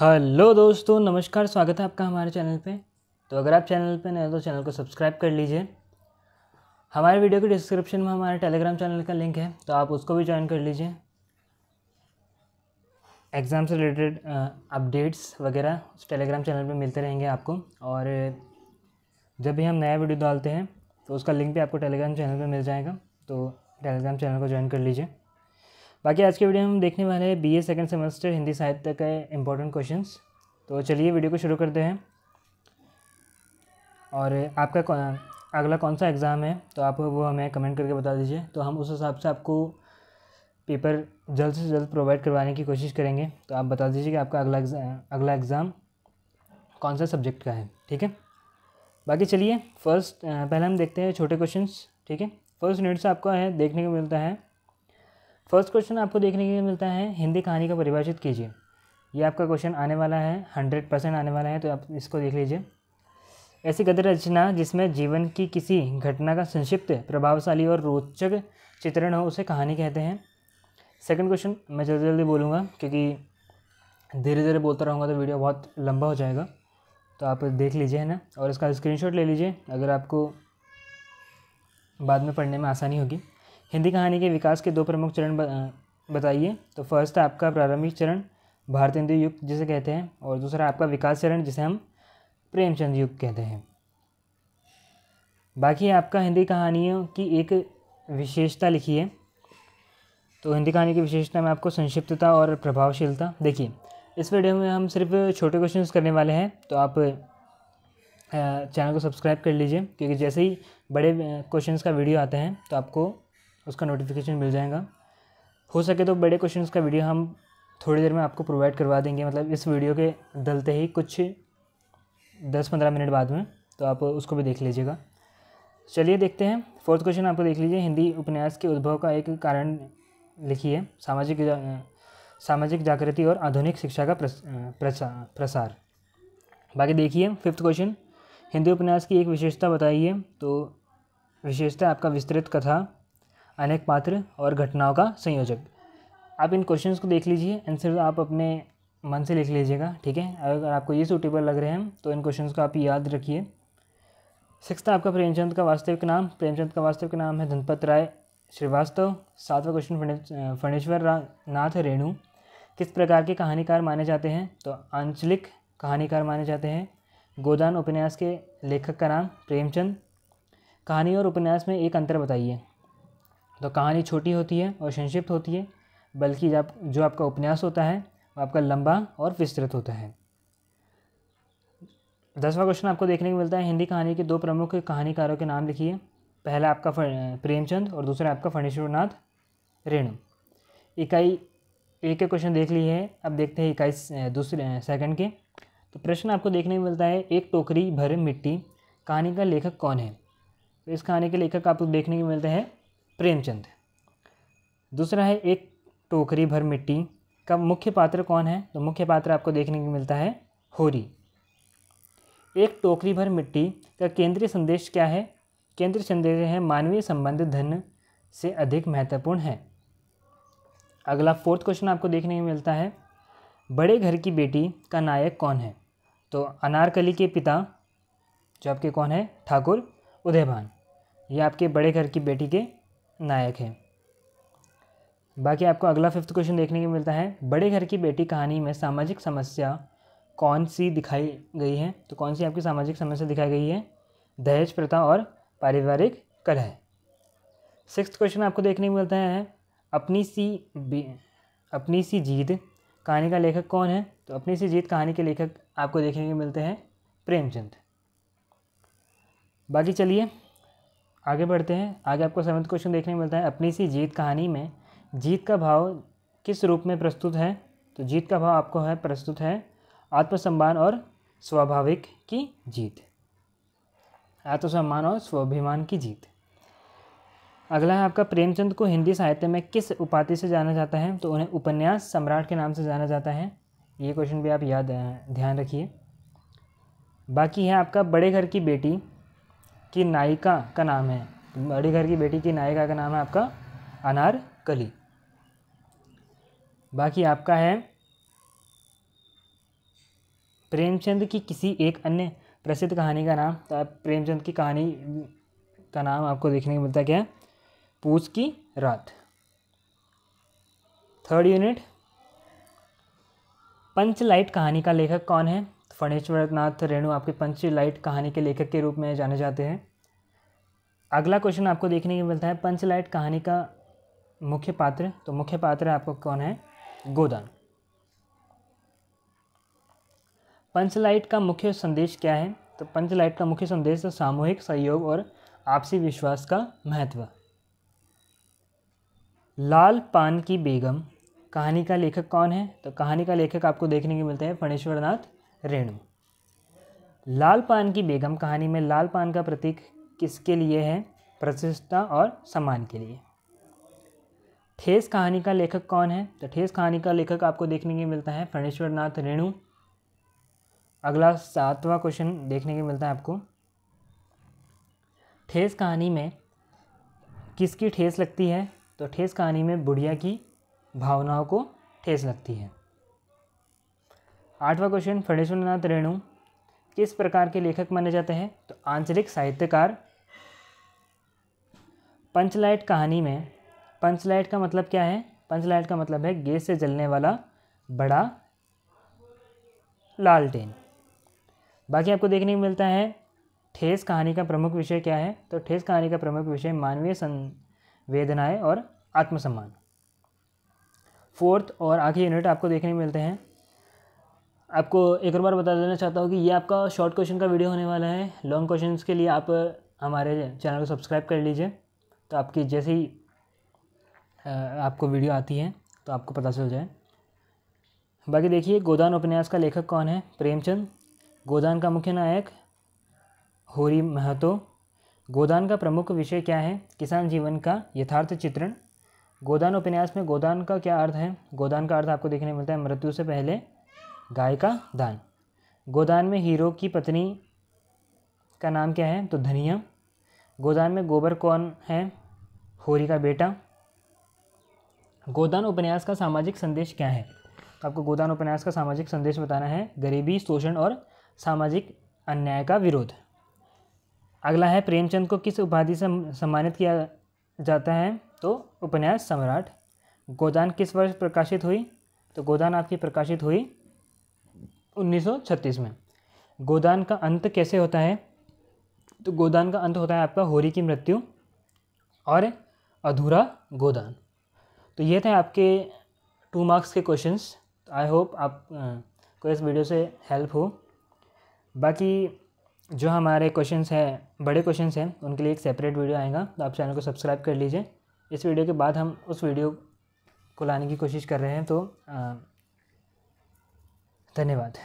Hello दोस्तों, नमस्कार। स्वागत है आपका हमारे चैनल पे। तो अगर आप चैनल पे नए हो तो चैनल को सब्सक्राइब कर लीजिए। हमारे वीडियो के डिस्क्रिप्शन में हमारे टेलीग्राम चैनल का लिंक है, तो आप उसको भी ज्वाइन कर लीजिए। एग्ज़ाम से रिलेटेड अपडेट्स वगैरह उस टेलीग्राम चैनल पे मिलते रहेंगे आपको। और जब भी हम नया वीडियो डालते हैं तो उसका लिंक भी आपको टेलीग्राम चैनल पर मिल जाएगा, तो टेलीग्राम चैनल को ज्वाइन कर लीजिए। बाकी आज के वीडियो में हम देखने वाले हैं बीए सेकंड सेमेस्टर हिंदी साहित्य के इम्पोर्टेंट क्वेश्चंस। तो चलिए वीडियो को शुरू करते हैं। और आपका अगला कौन सा एग्ज़ाम है तो आप वो हमें कमेंट करके बता दीजिए, तो हम उस हिसाब से आपको पेपर जल्द से जल्द प्रोवाइड करवाने की कोशिश करेंगे। तो आप बता दीजिए कि आपका अगला एग्ज़ाम कौन सा सब्जेक्ट का है, ठीक है। बाकी चलिए पहले हम देखते हैं छोटे क्वेश्चंस, ठीक है। फर्स्ट यूनिट से आपको देखने को मिलता है। फर्स्ट क्वेश्चन आपको देखने को मिलता है, हिंदी कहानी का परिभाषित कीजिए। ये आपका क्वेश्चन आने वाला है, 100% आने वाला है, तो आप इसको देख लीजिए। ऐसी गद्य रचना जिसमें जीवन की किसी घटना का संक्षिप्त, प्रभावशाली और रोचक चित्रण हो उसे कहानी कहते हैं। सेकंड क्वेश्चन मैं जल्दी जल्दी बोलूँगा क्योंकि धीरे धीरे बोलता रहूँगा तो वीडियो बहुत लंबा हो जाएगा, तो आप देख लीजिए, है ना। और इसका स्क्रीनशॉट ले लीजिए अगर आपको बाद में पढ़ने में आसानी होगी। हिंदी कहानी के विकास के दो प्रमुख चरण बताइए। तो फर्स्ट है आपका प्रारंभिक चरण, भारतेंदु युग जिसे कहते हैं, और दूसरा आपका विकास चरण जिसे हम प्रेमचंद युग कहते हैं। बाकी आपका हिंदी कहानियों की एक विशेषता लिखी है। तो हिंदी कहानी की विशेषता में आपको संक्षिप्तता और प्रभावशीलता। देखिए इस वीडियो में हम सिर्फ छोटे क्वेश्चंस करने वाले हैं, तो आप चैनल को सब्सक्राइब कर लीजिए, क्योंकि जैसे ही बड़े क्वेश्चंस का वीडियो आता है तो आपको उसका नोटिफिकेशन मिल जाएगा। हो सके तो बड़े क्वेश्चंस का वीडियो हम थोड़ी देर में आपको प्रोवाइड करवा देंगे, मतलब इस वीडियो के डलते ही कुछ 10-15 मिनट बाद में, तो आप उसको भी देख लीजिएगा। चलिए देखते हैं फोर्थ क्वेश्चन, आपको देख लीजिए। हिंदी उपन्यास के उद्भव का एक कारण लिखिए। सामाजिक जागृति और आधुनिक शिक्षा का प्रसार। बाकी देखिए फिफ्थ क्वेश्चन, हिंदी उपन्यास की एक विशेषता बताइए। तो विशेषता आपका विस्तृत कथा, अनेक पात्र और घटनाओं का संयोजक। आप इन क्वेश्चंस को देख लीजिए, आंसर आप अपने मन से लिख लीजिएगा, ठीक है। अगर आपको ये सूटेबल लग रहे हैं तो इन क्वेश्चंस को आप याद रखिए। सिक्स्थ आपका प्रेमचंद का वास्तविक नाम। प्रेमचंद का वास्तविक नाम है धनपत राय श्रीवास्तव। सातवां क्वेश्चन, फणेश्वर नाथ रेणु किस प्रकार के कहानीकार माने जाते हैं। तो आंचलिक कहानीकार माने जाते हैं। गोदान उपन्यास के लेखक का नाम प्रेमचंद। कहानी और उपन्यास में एक अंतर बताइए। तो कहानी छोटी होती है और संक्षिप्त होती है, बल्कि जो आपका उपन्यास होता है वो आपका लंबा और विस्तृत होता है। 10वां क्वेश्चन आपको देखने को मिलता है, हिंदी कहानी के दो प्रमुख कहानीकारों के नाम लिखिए। पहला आपका प्रेमचंद और दूसरा आपका फणेश्वर नाथ रेणु। इकाई एक के क्वेश्चन देख लिए हैं, अब देखते हैं इकाई सेकंड के। तो प्रश्न आपको देखने को मिलता है, एक टोकरी भर मिट्टी कहानी का लेखक कौन है। तो इस कहानी के लेखक आपको देखने को मिलते हैं प्रेमचंद। दूसरा है, एक टोकरी भर मिट्टी का मुख्य पात्र कौन है। तो मुख्य पात्र आपको देखने को मिलता है होरी। एक टोकरी भर मिट्टी का केंद्रीय संदेश क्या है। केंद्रीय संदेश है, मानवीय संबंध धन से अधिक महत्वपूर्ण है। अगला फोर्थ क्वेश्चन आपको देखने को मिलता है, बड़े घर की बेटी का नायक कौन है। तो अनारकली के पिता जो आपके कौन है, ठाकुर उदयभान, ये आपके बड़े घर की बेटी के नायक हैं। बाकी आपको अगला फिफ्थ क्वेश्चन देखने को मिलता है, बड़े घर की बेटी कहानी में सामाजिक समस्या कौन सी दिखाई गई है। तो कौन सी आपकी सामाजिक समस्या दिखाई गई है, दहेज प्रथा और पारिवारिक कलह। सिक्स्थ क्वेश्चन आपको देखने को मिलता है, अपनी सी जीत कहानी का लेखक कौन है। तो अपनी सी जीत कहानी के लेखक आपको देखने को मिलते हैं प्रेमचंद। बाकी चलिए आगे बढ़ते हैं। आगे आपको सेवंथ क्वेश्चन देखने को मिलता है, अपनी सी जीत कहानी में जीत का भाव किस रूप में प्रस्तुत है। तो जीत का भाव आपको प्रस्तुत है आत्मसम्मान और स्वाभाविक की जीत, आत्मसम्मान और स्वाभिमान की जीत। अगला है आपका, प्रेमचंद को हिंदी साहित्य में किस उपाधि से जाना जाता है। तो उन्हें उपन्यास सम्राट के नाम से जाना जाता है। ये क्वेश्चन भी आप ध्यान रखिए। बाकी है आपका, बड़े घर की बेटी की नायिका का नाम है। बड़े घर की बेटी की नायिका का नाम है आपका अनारकली। बाकी आपका है प्रेमचंद की किसी एक अन्य प्रसिद्ध कहानी का नाम। तो आप प्रेमचंद की कहानी का नाम आपको देखने को मिलता है, क्या है? पूस की रात। थर्ड यूनिट, पंचलाइट कहानी का लेखक कौन है? फणीश्वर नाथ रेणु आपके पंचलाइट कहानी के लेखक के रूप में जाने जाते हैं। अगला क्वेश्चन आपको देखने को मिलता है, पंचलाइट कहानी का मुख्य पात्र। तो मुख्य पात्र आपको कौन है? गोदान। पंचलाइट का मुख्य संदेश क्या है? तो पंचलाइट का मुख्य संदेश तो सामूहिक सहयोग और आपसी विश्वास का महत्व। लाल पान की बेगम कहानी का लेखक कौन है? तो कहानी का लेखक आपको देखने को मिलता है फणीश्वर नाथ रेणु। लाल पान की बेगम कहानी में लाल पान का प्रतीक किसके लिए है? प्रतिष्ठा और सम्मान के लिए। ठेस कहानी का लेखक कौन है? तो ठेस कहानी का लेखक आपको देखने को मिलता है फणीश्वर नाथ रेणु। अगला 7वां क्वेश्चन देखने को मिलता है आपको, ठेस कहानी में किसकी ठेस लगती है? तो ठेस कहानी में बुढ़िया की भावनाओं को ठेस लगती है। 8वां क्वेश्चन, फणीश्वर नाथ रेणु किस प्रकार के लेखक माने जाते हैं? तो आंचलिक साहित्यकार। पंचलाइट कहानी में, पंचलाइट का मतलब क्या है? पंचलाइट का मतलब है गैस से जलने वाला बड़ा लालटेन। बाकी आपको देखने को मिलता है ठेस कहानी का प्रमुख विषय क्या है? तो ठेस कहानी का प्रमुख विषय मानवीय संवेदनाएं और आत्मसम्मान। 4th और आखिरी यूनिट आपको देखने को मिलते हैं। आपको एक और बार बता देना चाहता हूँ कि ये आपका शॉर्ट क्वेश्चन का वीडियो होने वाला है। लॉन्ग क्वेश्चंस के लिए आप हमारे चैनल को सब्सक्राइब कर लीजिए, तो आपकी जैसे ही आपको वीडियो आती है तो आपको पता चल जाए। बाकी देखिए, गोदान उपन्यास का लेखक कौन है? प्रेमचंद। गोदान का मुख्य नायक होरी महतो। गोदान का प्रमुख विषय क्या है? किसान जीवन का यथार्थ चित्रण। गोदान उपन्यास में गोदान का क्या अर्थ है? गोदान का अर्थ आपको देखने को मिलता है मृत्यु से पहले गाय का दान। गोदान में हीरो की पत्नी का नाम क्या है? तो धनिया। गोदान में गोबर कौन है? होरी का बेटा। गोदान उपन्यास का सामाजिक संदेश क्या है? आपको गोदान उपन्यास का सामाजिक संदेश बताना है गरीबी, शोषण और सामाजिक अन्याय का विरोध। अगला है, प्रेमचंद को किस उपाधि से सम्मानित किया जाता है? तो उपन्यास सम्राट। गोदान किस वर्ष प्रकाशित हुई? तो गोदान आपकी प्रकाशित हुई 1936 में। गोदान का अंत कैसे होता है? तो गोदान का अंत होता है आपका होरी की मृत्यु और अधूरा गोदान। तो ये थे आपके 2 मार्क्स के क्वेश्चंस। आई होप आप को इस वीडियो से हेल्प हो। बाकी जो हमारे क्वेश्चंस हैं, बड़े क्वेश्चंस हैं, उनके लिए एक सेपरेट वीडियो आएगा, तो आप चैनल को सब्सक्राइब कर लीजिए। इस वीडियो के बाद हम उस वीडियो को लाने की कोशिश कर रहे हैं। तो धन्यवाद।